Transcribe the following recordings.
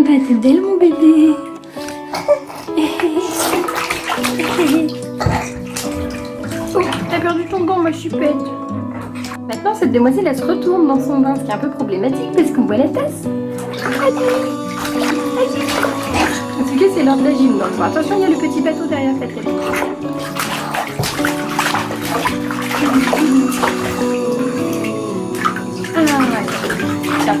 Bah t'es belle mon bébé. Oh, t'as perdu ton gant ma chupette. Maintenant cette demoiselle elle se retourne dans son bain, ce qui est un peu problématique parce qu'on voit la tasse. Allez. En tout cas c'est l'heure de la gym donc bon, attention il y a le petit bateau derrière ta tête. Ah ouais. Tiens.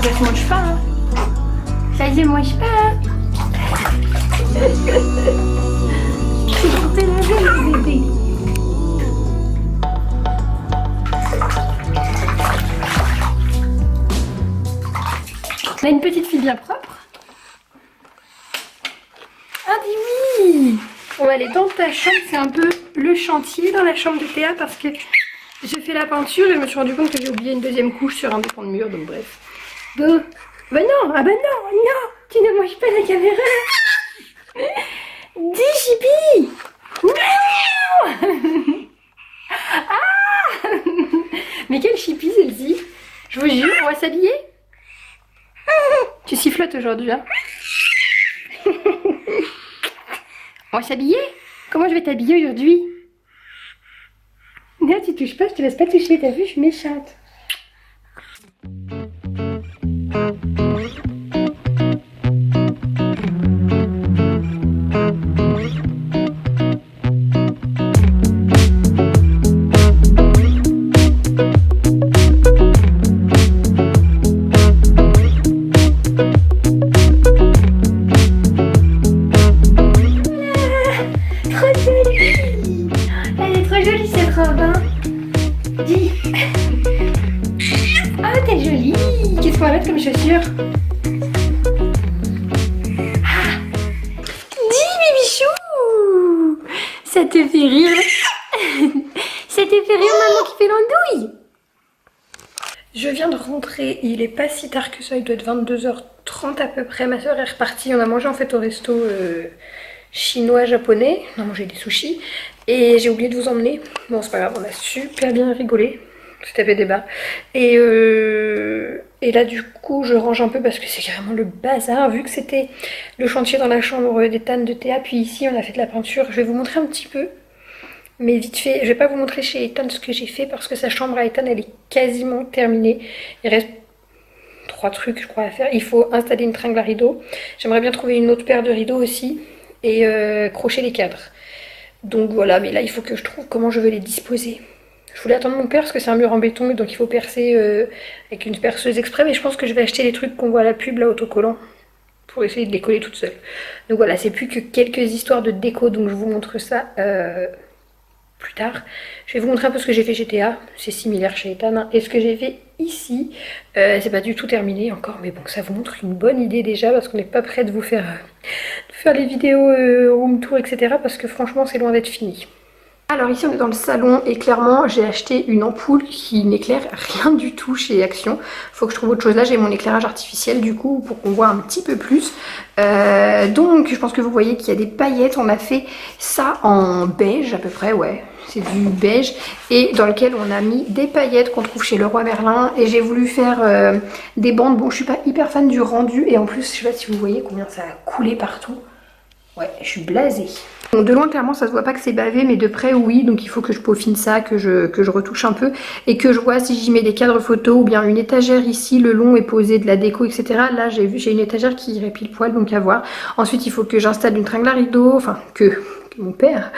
Ça se mange pas, hein. Ça se mange pas, hein. C'est pour te laver, le bébé. On a une petite fille bien propre. Ah, dis oui. On va aller dans ta chambre, c'est un peu le chantier dans la chambre de Théa parce que j'ai fait la peinture et je me suis rendu compte que j'ai oublié une deuxième couche sur un des pans de mur, donc bref. Bon. Bah non, ah bah non, non, tu ne manges pas la caméra. Dis Chibi. Non. Ah. Mais quelle Chibi celle-ci. Je vous jure, on va s'habiller. Tu sifflotes aujourd'hui, hein. On va s'habiller. Comment je vais t'habiller aujourd'hui? Non, tu touches pas, je te laisse pas toucher, t'as vu, je suis méchante. Ah, t'es jolie. Qu'est-ce qu'on va mettre comme chaussures? Ah. Dis, Bibichou. Ça te fait rire. Ça te fait rire, maman qui fait l'andouille. Je viens de rentrer. Il est pas si tard que ça. Il doit être 22h30 à peu près. Ma soeur est repartie. On a mangé en fait au resto chinois-japonais. On a mangé des sushis. Et j'ai oublié de vous emmener. Bon, c'est pas grave, on a super bien rigolé. C'était fait débat. Et là, du coup, je range un peu parce que c'est carrément le bazar. Vu que c'était le chantier dans la chambre d'Ethan de Théa, puis ici, on a fait de la peinture. Je vais vous montrer un petit peu. Mais vite fait, je vais pas vous montrer chez Ethan ce que j'ai fait parce que sa chambre à Ethan, elle est quasiment terminée. Il reste 3 trucs, je crois, à faire. Il faut installer une tringle à rideaux. J'aimerais bien trouver une autre paire de rideaux aussi. Et crocher les cadres. Donc voilà, mais là il faut que je trouve comment je veux les disposer. Je voulais attendre mon père parce que c'est un mur en béton, donc il faut percer avec une perceuse exprès. Mais je pense que je vais acheter les trucs qu'on voit à la pub, là, autocollants, pour essayer de les coller toute seule. Donc voilà, c'est plus que quelques histoires de déco, donc je vous montre ça plus tard. Je vais vous montrer un peu ce que j'ai fait chez Théa. C'est similaire chez Ethan. Hein. Et ce que j'ai fait ici, c'est pas du tout terminé encore, mais bon, ça vous montre une bonne idée déjà, parce qu'on n'est pas prêt de vous faire les vidéos room tour, etc. Parce que franchement, c'est loin d'être fini. Alors ici, on est dans le salon et clairement, j'ai acheté une ampoule qui n'éclaire rien du tout chez Action. Faut que je trouve autre chose. Là, j'ai mon éclairage artificiel du coup pour qu'on voit un petit peu plus. Donc, je pense que vous voyez qu'il y a des paillettes. On a fait ça en beige à peu près, ouais. C'est du beige et dans lequel on a mis des paillettes qu'on trouve chez Leroy Merlin. Et j'ai voulu faire des bandes. Bon, je suis pas hyper fan du rendu et en plus, je sais pas si vous voyez combien ça a coulé partout. Ouais, je suis blasée. Bon, de loin, clairement, ça se voit pas que c'est bavé, mais de près, oui. Donc, il faut que je peaufine ça, que je retouche un peu. Et que je vois si j'y mets des cadres photos ou bien une étagère ici, le long est posé, de la déco, etc. Là, j'ai une étagère qui irait pile poil, donc à voir. Ensuite, il faut que j'installe une tringle à rideaux, enfin, que mon père,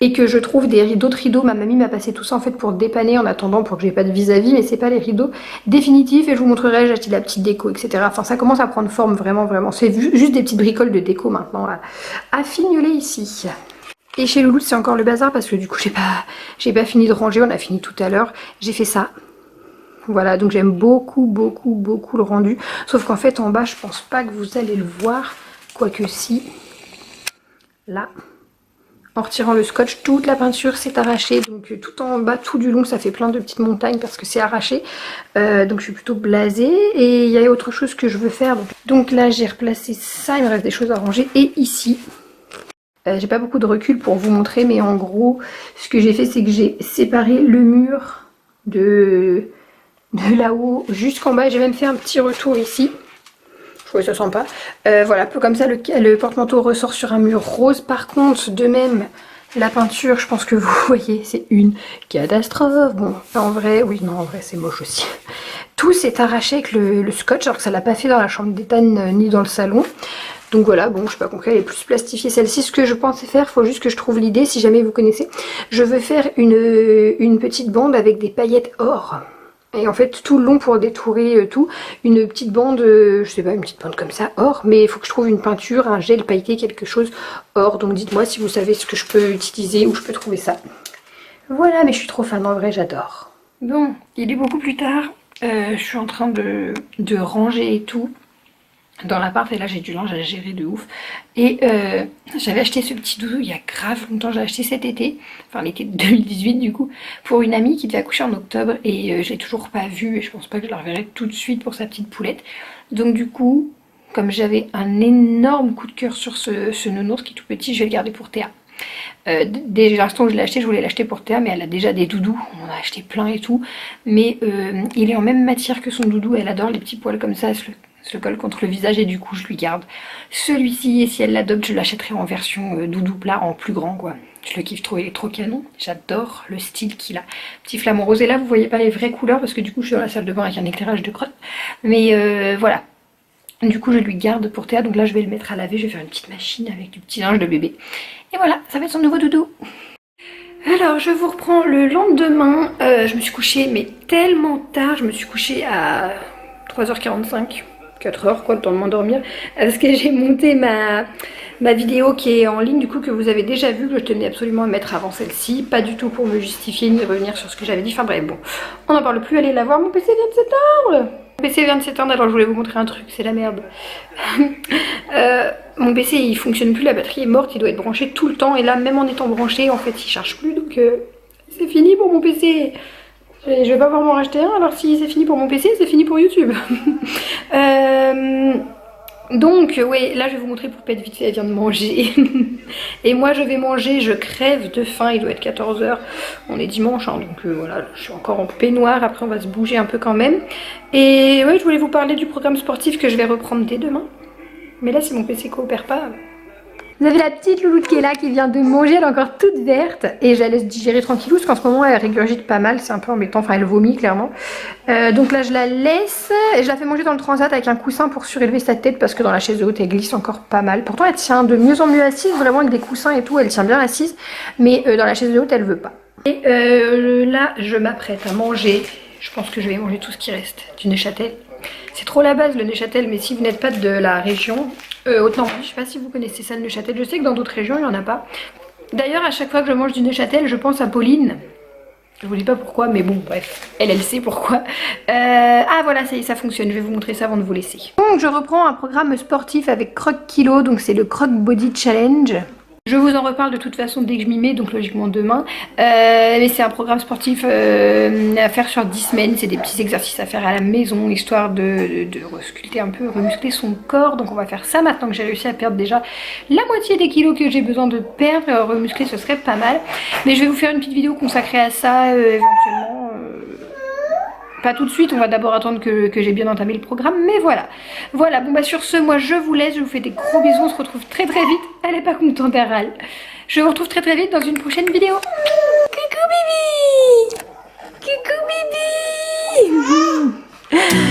et que je trouve d'autres rideaux. Ma mamie m'a passé tout ça en fait pour dépanner en attendant pour que j'ai pas de vis-à-vis, mais c'est pas les rideaux définitifs et je vous montrerai, j'ai acheté de la petite déco, etc. Enfin, ça commence à prendre forme vraiment. C'est juste des petites bricoles de déco maintenant à fignoler ici. Et chez Loulou, c'est encore le bazar parce que du coup, j'ai pas fini de ranger, on a fini tout à l'heure. J'ai fait ça. Voilà, donc j'aime beaucoup le rendu. Sauf qu'en fait, en bas, je pense pas que vous allez le voir. Quoique si. Là. En retirant le scotch, toute la peinture s'est arrachée. Donc tout en bas, tout du long, ça fait plein de petites montagnes parce que c'est arraché. Donc je suis plutôt blasée. Et il y a autre chose que je veux faire. Donc là, j'ai replacé ça. Il me reste des choses à ranger. Et ici, J'ai pas beaucoup de recul pour vous montrer, mais en gros, ce que j'ai fait, c'est que j'ai séparé le mur de là-haut jusqu'en bas. J'ai même fait un petit retour ici. Je trouvais ça sympa. Voilà, un peu comme ça, le porte-manteau ressort sur un mur rose. Par contre, de même, la peinture, je pense que vous voyez, c'est une catastrophe. Bon, en vrai, oui, non, en vrai, c'est moche aussi. Tout s'est arraché avec le scotch, alors que ça l'a pas fait dans la chambre d'Ethan ni dans le salon. Donc voilà, bon, je sais pas concret, elle est plus plastifiée celle-ci. Ce que je pensais faire, faut juste que je trouve l'idée, si jamais vous connaissez. Je veux faire une petite bande avec des paillettes or. Et en fait, tout le long pour détourer tout, une petite bande, je sais pas, une petite bande comme ça, or. Mais il faut que je trouve une peinture, un gel pailleté, quelque chose or. Donc dites-moi si vous savez ce que je peux utiliser, où je peux trouver ça. Voilà, mais je suis trop fan, en vrai, j'adore. Bon, il est beaucoup plus tard. Je suis en train de ranger et tout dans l'appart, et là j'ai du linge à gérer de ouf. Et j'avais acheté ce petit doudou il y a grave longtemps, j'ai acheté cet été, enfin l'été 2018 du coup, pour une amie qui devait accoucher en octobre, et je l'ai toujours pas vue, et je pense pas que je la reverrai tout de suite pour sa petite poulette. Donc du coup, comme j'avais un énorme coup de cœur sur ce nounours qui est tout petit, je vais le garder pour Théa. Dès l'instant où je l'ai acheté, je voulais l'acheter pour Théa, mais elle a déjà des doudous, on en a acheté plein et tout, mais il est en même matière que son doudou, elle adore les petits poils comme ça, elle se le colle contre le visage, et du coup je lui garde celui-ci, et si elle l'adopte, je l'achèterai en version doudou plat, en plus grand quoi. Je le kiffe trop, il est trop canon, j'adore le style qu'il a. Petit flamant rose, et là vous voyez pas les vraies couleurs parce que du coup je suis dans la salle de bain avec un éclairage de crotte, mais voilà. Du coup je lui garde pour Théa, donc là je vais le mettre à laver, je vais faire une petite machine avec du petit linge de bébé. Et voilà, ça va être son nouveau doudou. Alors je vous reprends le lendemain, je me suis couchée mais tellement tard, je me suis couchée à 3h45, 4h quoi, le temps de m'endormir, parce que j'ai monté ma vidéo qui est en ligne du coup, que vous avez déjà vu, que je tenais absolument à mettre avant celle-ci, pas du tout pour me justifier ni revenir sur ce que j'avais dit, enfin bref bon, on n'en parle plus, allez la voir, mon PC vient de s'éteindre. Mon PC vient de s'éteindre, alors je voulais vous montrer un truc, c'est la merde. Mon PC il fonctionne plus, la batterie est morte, il doit être branché tout le temps, et là même en étant branché en fait il charge plus, donc c'est fini pour mon PC. Je vais pas pouvoir m'en racheter un, alors si c'est fini pour mon PC, c'est fini pour YouTube. Donc, oui, là je vais vous montrer pour vite fait, elle vient de manger. Et moi je vais manger, je crève de faim, il doit être 14h. On est dimanche, hein, donc voilà, je suis encore en peignoir, après on va se bouger un peu quand même. Et oui, je voulais vous parler du programme sportif que je vais reprendre dès demain. Mais là, si mon PC coopère pas... Vous avez la petite louloute qui est là, qui vient de manger, elle est encore toute verte. Et je la laisse digérer tranquillou, parce qu'en ce moment, elle régurgite pas mal, c'est un peu embêtant. Enfin, elle vomit, clairement. Donc là, je la laisse. Et je la fais manger dans le transat avec un coussin pour surélever sa tête, parce que dans la chaise de haute, elle glisse encore pas mal. Pourtant, elle tient de mieux en mieux assise, vraiment avec des coussins et tout, elle tient bien assise. Mais dans la chaise de haute, elle veut pas. Et là, je m'apprête à manger. Je pense que je vais manger tout ce qui reste du Neuchâtel. C'est trop la base le Neuchâtel, mais si vous n'êtes pas de la région Haute-Normandie, je sais pas si vous connaissez ça le Neuchâtel, je sais que dans d'autres régions il n'y en a pas. D'ailleurs à chaque fois que je mange du Neuchâtel, je pense à Pauline. Je vous dis pas pourquoi, mais bon bref, elle sait pourquoi. Ah voilà, ça fonctionne, je vais vous montrer ça avant de vous laisser. Donc je reprends un programme sportif avec Croc Kilo, donc c'est le Croc Body Challenge. Je vous en reparle de toute façon dès que je m'y mets, donc logiquement demain. Mais c'est un programme sportif à faire sur 10 semaines. C'est des petits exercices à faire à la maison, histoire de resculpter un peu, remuscler son corps. Donc on va faire ça maintenant que j'ai réussi à perdre déjà la moitié des kilos que j'ai besoin de perdre. Remuscler, ce serait pas mal. Mais je vais vous faire une petite vidéo consacrée à ça éventuellement. Pas tout de suite, on va d'abord attendre que j'ai bien entamé le programme, mais voilà. Voilà, bon bah sur ce, moi je vous laisse, je vous fais des gros bisous, on se retrouve très très vite. Elle est pas contente, elle râle. Je vous retrouve très très vite dans une prochaine vidéo. Coucou Bibi. Coucou Bibi.